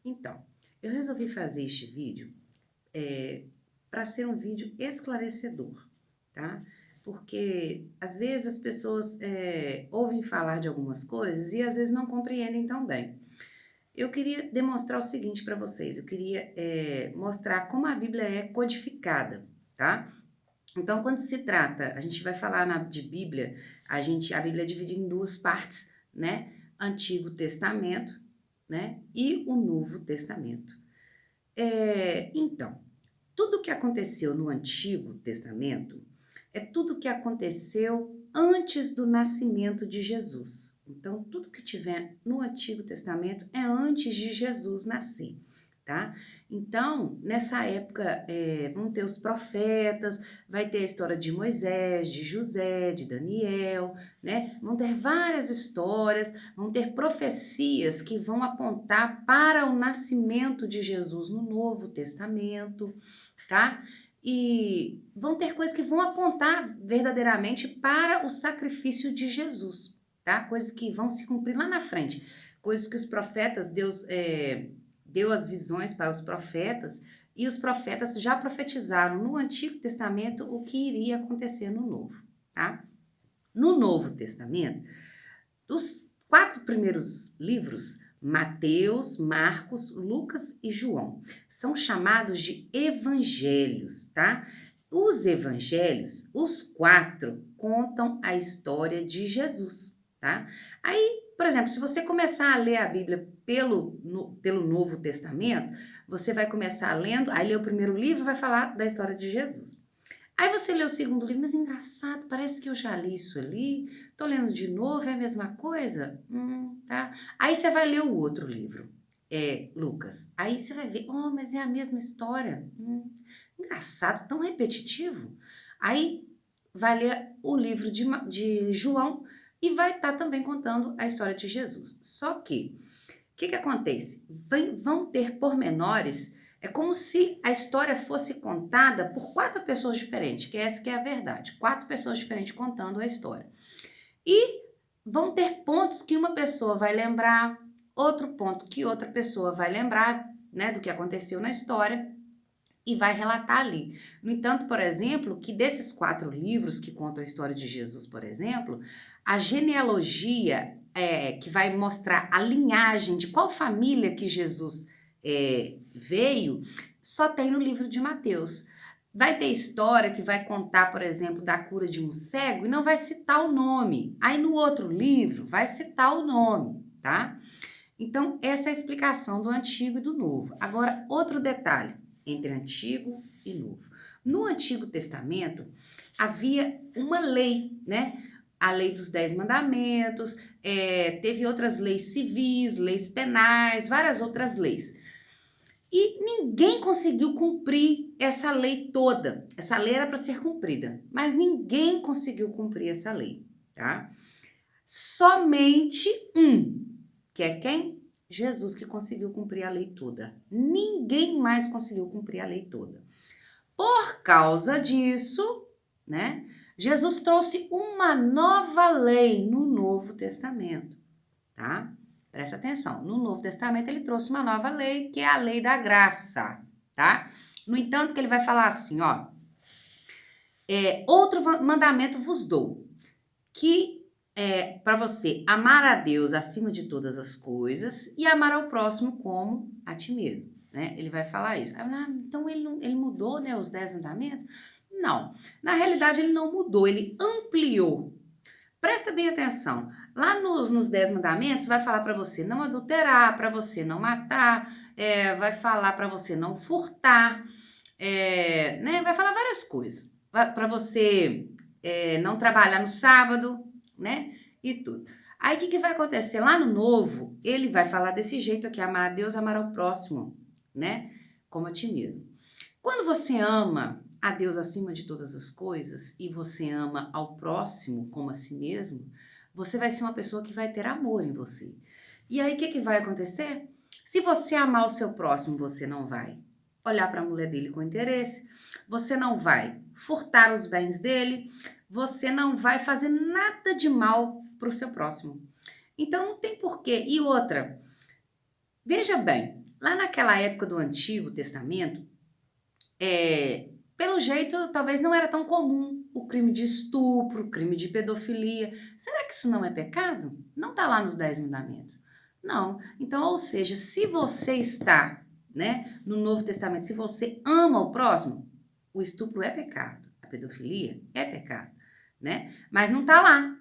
Então, eu resolvi fazer este vídeo para ser um vídeo esclarecedor, tá? Porque às vezes as pessoas ouvem falar de algumas coisas e às vezes não compreendem tão bem. Eu queria demonstrar o seguinte para vocês, eu queria mostrar como a Bíblia é codificada, tá? Então, quando se trata, a gente vai falar de Bíblia, a Bíblia é dividida em duas partes, né? Antigo Testamento, né? E o Novo Testamento. Então, tudo que aconteceu no Antigo Testamento é tudo que aconteceu antes do nascimento de Jesus. Então, tudo que tiver no Antigo Testamento é antes de Jesus nascer, tá? Então, nessa época, vão ter os profetas, vai ter a história de Moisés, de José, de Daniel, né? Vão ter várias histórias, vão ter profecias que vão apontar para o nascimento de Jesus no Novo Testamento, tá? E vão ter coisas que vão apontar verdadeiramente para o sacrifício de Jesus, tá? Coisas que vão se cumprir lá na frente, coisas que os profetas, Deus deu as visões para os profetas e os profetas já profetizaram no Antigo Testamento o que iria acontecer no Novo, tá? No Novo Testamento, os 4 primeiros livros, Mateus, Marcos, Lucas e João, são chamados de evangelhos, tá? Os evangelhos, os 4, contam a história de Jesus, tá? Aí, por exemplo, se você começar a ler a Bíblia pelo Novo Testamento, você vai começar lendo, aí lê o primeiro livro, vai falar da história de Jesus. Aí você lê o segundo livro, mas engraçado, parece que eu já li isso ali, tô lendo de novo, é a mesma coisa? Tá. Aí você vai ler o outro livro, Lucas. Aí você vai ver, oh, mas é a mesma história. Engraçado, tão repetitivo. Aí vai ler o livro de João e vai estar também contando a história de Jesus. Só que o que acontece? Vão ter pormenores, é como se a história fosse contada por 4 pessoas diferentes, que essa que é a verdade. 4 pessoas diferentes contando a história. E vão ter pontos que uma pessoa vai lembrar, outro ponto que outra pessoa vai lembrar, né, do que aconteceu na história e vai relatar ali. No entanto, por exemplo, que desses 4 livros que contam a história de Jesus, por exemplo, a genealogia que vai mostrar a linhagem de qual família que Jesus veio, só tem no livro de Mateus. Vai ter história que vai contar, por exemplo, da cura de um cego e não vai citar o nome. Aí no outro livro vai citar o nome, tá? Então, essa é a explicação do Antigo e do Novo. Agora, outro detalhe entre Antigo e Novo. No Antigo Testamento, havia uma lei, né? A lei dos 10 mandamentos, teve outras leis civis, leis penais, várias outras leis. E ninguém conseguiu cumprir essa lei toda. Essa lei era para ser cumprida, mas ninguém conseguiu cumprir essa lei, tá? Somente um, que é quem? Jesus, que conseguiu cumprir a lei toda. Ninguém mais conseguiu cumprir a lei toda. Por causa disso, né? Jesus trouxe uma nova lei no Novo Testamento, tá? Presta atenção. No Novo Testamento ele trouxe uma nova lei, que é a lei da graça, tá? No entanto, que ele vai falar assim, ó, outro mandamento vos dou, que para você amar a Deus acima de todas as coisas e amar ao próximo como a ti mesmo, né? Ele vai falar isso. Então ele mudou, né, os 10 mandamentos? Não, na realidade ele não mudou, ele ampliou. Presta bem atenção. Lá nos 10 mandamentos vai falar para você não adulterar, para você não matar, vai falar para você não furtar, né? Vai falar várias coisas. Para você não trabalhar no sábado, né? E tudo. Aí o que vai acontecer? Lá no novo, ele vai falar desse jeito aqui: amar a Deus, amar ao próximo, né? Como a ti mesmo. Quando você ama a Deus acima de todas as coisas e você ama ao próximo como a si mesmo, você vai ser uma pessoa que vai ter amor em você. E aí o que vai acontecer? Se você amar o seu próximo, você não vai olhar para a mulher dele com interesse, você não vai furtar os bens dele, você não vai fazer nada de mal para o seu próximo. Então não tem porquê. E outra, veja bem, Lá naquela época do Antigo Testamento, pelo jeito, talvez não era tão comum o crime de estupro, o crime de pedofilia. Será que isso não é pecado? Não está lá nos 10 mandamentos. Não. Então, ou seja, se você está, né, no Novo Testamento, se você ama o próximo, o estupro é pecado, a pedofilia é pecado, né? Mas não está lá.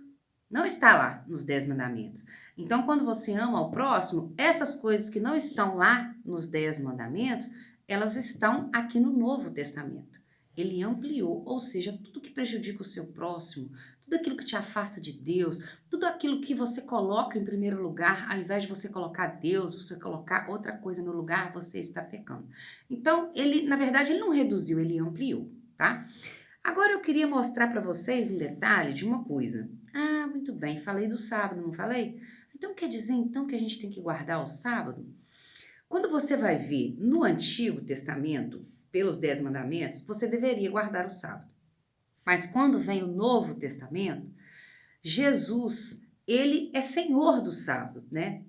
Não está lá nos 10 mandamentos. Então, quando você ama o próximo, essas coisas que não estão lá nos 10 mandamentos, elas estão aqui no Novo Testamento. Ele ampliou, ou seja, tudo que prejudica o seu próximo, tudo aquilo que te afasta de Deus, tudo aquilo que você coloca em primeiro lugar, ao invés de você colocar Deus, você colocar outra coisa no lugar, você está pecando. Então, ele, na verdade, ele não reduziu, ele ampliou, tá? Agora eu queria mostrar para vocês um detalhe de uma coisa. Ah, muito bem, falei do sábado, não falei? Então quer dizer então que a gente tem que guardar o sábado? Quando você vai ver no Antigo Testamento, pelos 10 mandamentos, você deveria guardar o sábado. Mas quando vem o Novo Testamento, Jesus, ele é Senhor do sábado, né?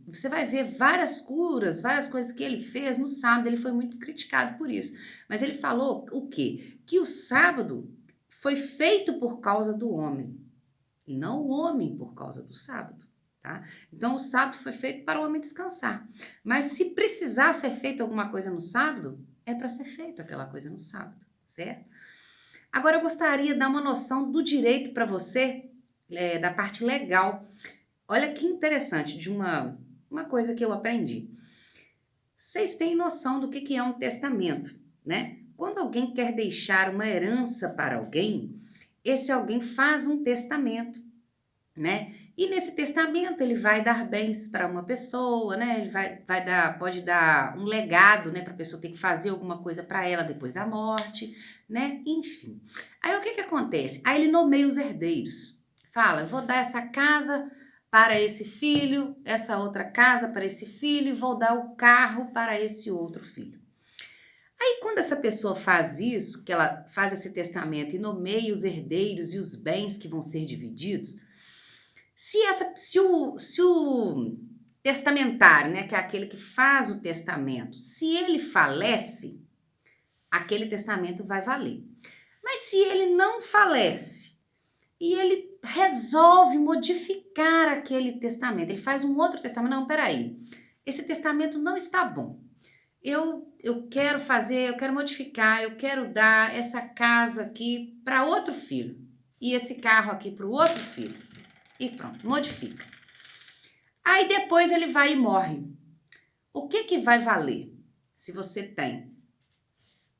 Você vai ver várias curas, várias coisas que ele fez no sábado, ele foi muito criticado por isso. Mas ele falou o quê? Que o sábado foi feito por causa do homem, e não o homem por causa do sábado, tá? Então o sábado foi feito para o homem descansar. Mas se precisar ser feito alguma coisa no sábado, é para ser feito aquela coisa no sábado, certo? Agora eu gostaria de dar uma noção do direito para você, da parte legal. Olha que interessante, de uma coisa que eu aprendi. Vocês têm noção do que é um testamento, né? Quando alguém quer deixar uma herança para alguém, esse alguém faz um testamento, né? E nesse testamento ele vai dar bens para uma pessoa, né? Ele pode dar um legado, né? Para a pessoa ter que fazer alguma coisa para ela depois da morte, né? Enfim. Aí o que acontece? Aí ele nomeia os herdeiros. Fala, eu vou dar essa casa para esse filho, essa outra casa para esse filho e vou dar o carro para esse outro filho. Aí quando essa pessoa faz isso, que ela faz esse testamento e nomeia os herdeiros e os bens que vão ser divididos, se o testamentário, né, que é aquele que faz o testamento, se ele falece, aquele testamento vai valer. Mas se ele não falece e ele resolve modificar aquele testamento, ele faz um outro testamento, não, peraí, esse testamento não está bom. Eu quero modificar, eu quero dar essa casa aqui para outro filho e esse carro aqui para o outro filho. E pronto, modifica. Aí depois ele vai e morre. O que vai valer? Se você tem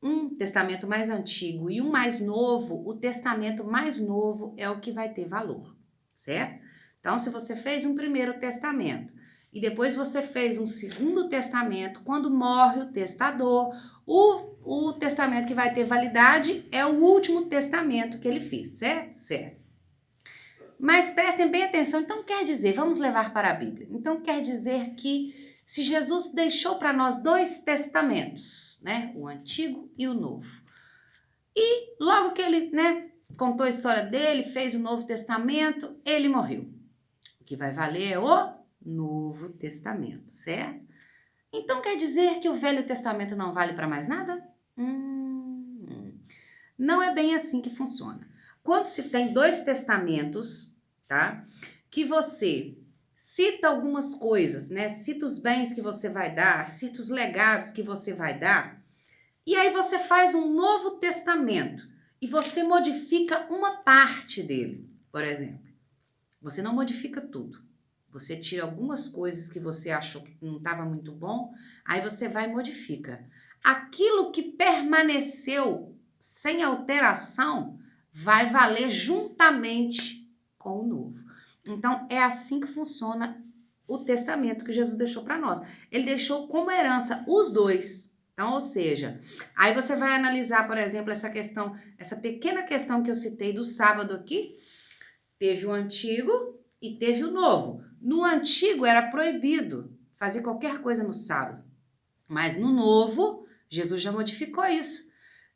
um testamento mais antigo e um mais novo, o testamento mais novo é o que vai ter valor, certo? Então, se você fez um primeiro testamento e depois você fez um segundo testamento, quando morre o testador, o testamento que vai ter validade é o último testamento que ele fez, certo? Certo. Mas prestem bem atenção, então quer dizer, vamos levar para a Bíblia. Então quer dizer que se Jesus deixou para nós 2 testamentos, né, o Antigo e o Novo. E logo que ele, né, contou a história dele, fez o Novo Testamento, ele morreu. O que vai valer é o Novo Testamento, certo? Então quer dizer que o Velho Testamento não vale para mais nada? Não é bem assim que funciona. Quando se tem 2 testamentos, tá? Que você cita algumas coisas, né? Cita os bens que você vai dar, cita os legados que você vai dar. E aí você faz um novo testamento e você modifica uma parte dele, por exemplo. Você não modifica tudo. Você tira algumas coisas que você achou que não estava muito bom, aí você vai e modifica. Aquilo que permaneceu sem alteração vai valer juntamente com o novo. Então, é assim que funciona o testamento que Jesus deixou para nós. Ele deixou como herança os 2. Então, ou seja, aí você vai analisar, por exemplo, essa questão, essa pequena questão que eu citei do sábado aqui. Teve o antigo e teve o novo. No antigo era proibido fazer qualquer coisa no sábado. Mas no novo, Jesus já modificou isso.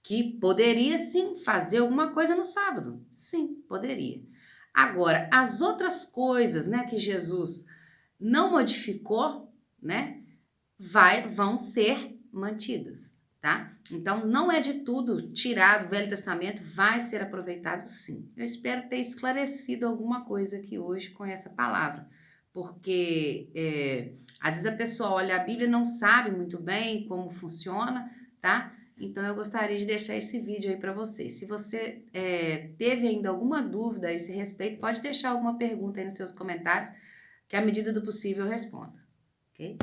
Que poderia sim fazer alguma coisa no sábado. Sim, poderia. Agora, as outras coisas, né, que Jesus não modificou, né? vão ser mantidas, tá? Então, não é de tudo tirado, o Velho Testamento vai ser aproveitado sim. Eu espero ter esclarecido alguma coisa aqui hoje com essa palavra, porque às vezes a pessoa olha a Bíblia e não sabe muito bem como funciona, tá? Então, eu gostaria de deixar esse vídeo aí para vocês. Se você teve ainda alguma dúvida a esse respeito, pode deixar alguma pergunta aí nos seus comentários, que à medida do possível eu respondo, ok?